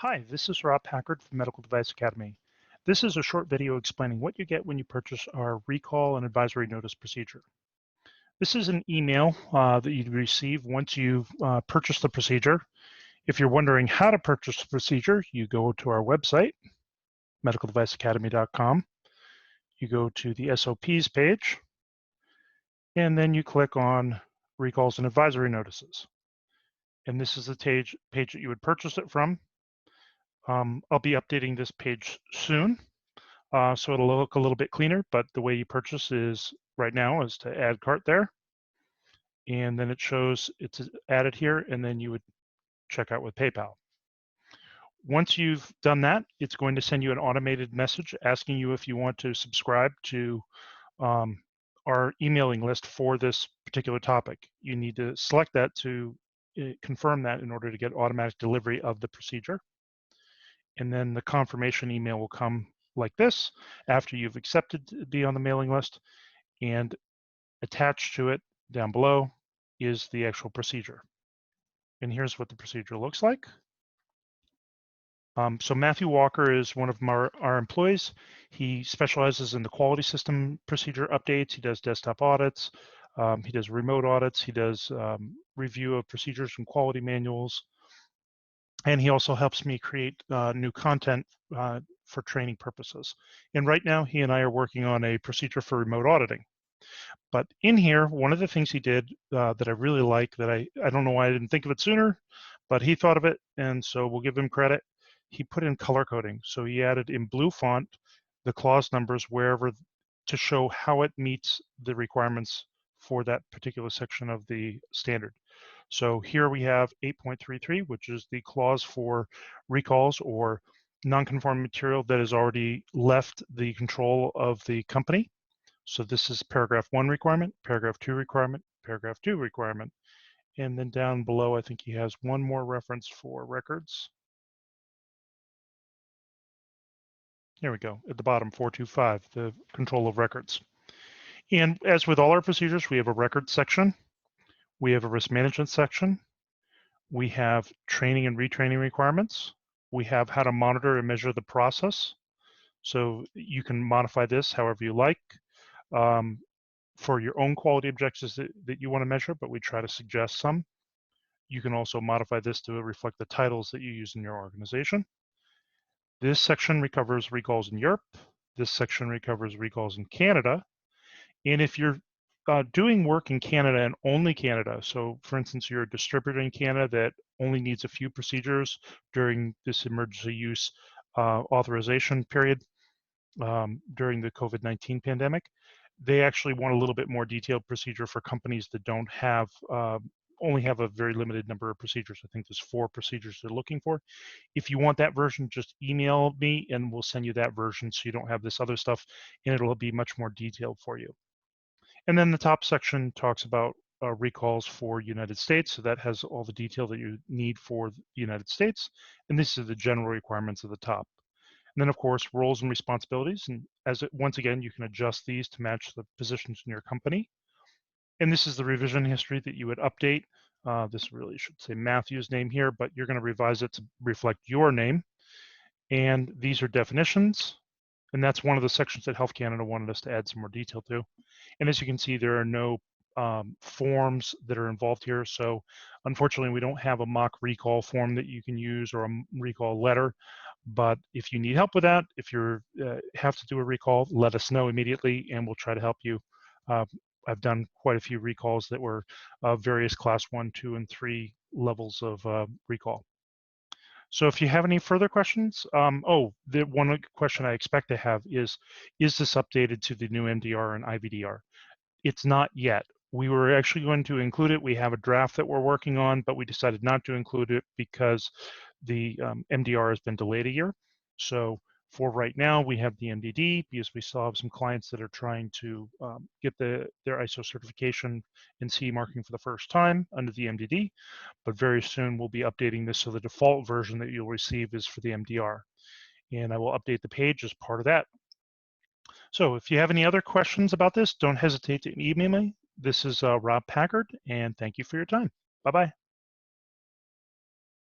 Hi, this is Rob Packard from Medical Device Academy. This is a short video explaining what you get when you purchase our recall and advisory notice procedure. This is an email that you'd receive once you've purchased the procedure. If you're wondering how to purchase the procedure, you go to our website, medicaldeviceacademy.com. You go to the SOPs page, and then you click on recalls and advisory notices. And this is the page that you would purchase it from. I'll be updating this page soon, so it'll look a little bit cleaner, but the way you purchase is right now is to add cart there, and then it shows it's added here, and then you would check out with PayPal. Once you've done that, it's going to send you an automated message asking you if you want to subscribe to our emailing list for this particular topic. You need to select that to confirm that in order to get automatic delivery of the procedure. And then the confirmation email will come like this after you've accepted to be on the mailing list, and attached to it down below is the actual procedure. And here's what the procedure looks like. So Matthew Walker is one of our employees. He specializes in the quality system procedure updates. He does desktop audits. He does remote audits. He does review of procedures and quality manuals. And he also helps me create new content for training purposes. And right now, he and I are working on a procedure for remote auditing. But in here, one of the things he did that I really like, that I don't know why I didn't think of it sooner, but he thought of it, and so we'll give him credit. He put in color coding. So he added in blue font the clause numbers wherever to show how it meets the requirements for that particular section of the standard. So here we have 8.33, which is the clause for recalls or non-conforming material that has already left the control of the company. So this is paragraph 1 requirement, paragraph 2 requirement, paragraph 2 requirement. And then down below, I think he has one more reference for records. There we go, at the bottom, 425, the control of records. And as with all our procedures, we have a records section. We have a risk management section. We have training and retraining requirements. We have how to monitor and measure the process. So you can modify this however you like for your own quality objectives that you want to measure, but we try to suggest some. You can also modify this to reflect the titles that you use in your organization. This section covers recalls in Europe. This section covers recalls in Canada. And if you're doing work in Canada and only Canada, so for instance, you're a distributor in Canada that only needs a few procedures during this emergency use authorization period during the COVID-19 pandemic, they actually want a little bit more detailed procedure for companies that don't have, only have a very limited number of procedures. I think there's 4 procedures they're looking for. If you want that version, just email me and we'll send you that version so you don't have this other stuff, and it'll be much more detailed for you. And then the top section talks about recalls for United States. So that has all the detail that you need for the United States. And this is the general requirements at the top. And then of course, roles and responsibilities. And once again, you can adjust these to match the positions in your company. And this is the revision history that you would update. This really should say Matthew's name here, but you're going to revise it to reflect your name. And these are definitions. And that's one of the sections that Health Canada wanted us to add some more detail to. And as you can see, there are no forms that are involved here. So unfortunately, we don't have a mock recall form that you can use or a recall letter. But if you need help with that, if you have to do a recall, let us know immediately and we'll try to help you. I've done quite a few recalls that were various class 1, 2, and 3 levels of recall. So if you have any further questions, the one question I expect to have is this updated to the new MDR and IVDR? It's not yet. We were actually going to include it. We have a draft that we're working on, but we decided not to include it because the MDR has been delayed a year. So for right now, we have the MDD because we still have some clients that are trying to get their ISO certification and CE marking for the first time under the MDD. But very soon we'll be updating this, so the default version that you'll receive is for the MDR. And I will update the page as part of that. So if you have any other questions about this, don't hesitate to email me. This is Rob Packard, and thank you for your time. Bye-bye.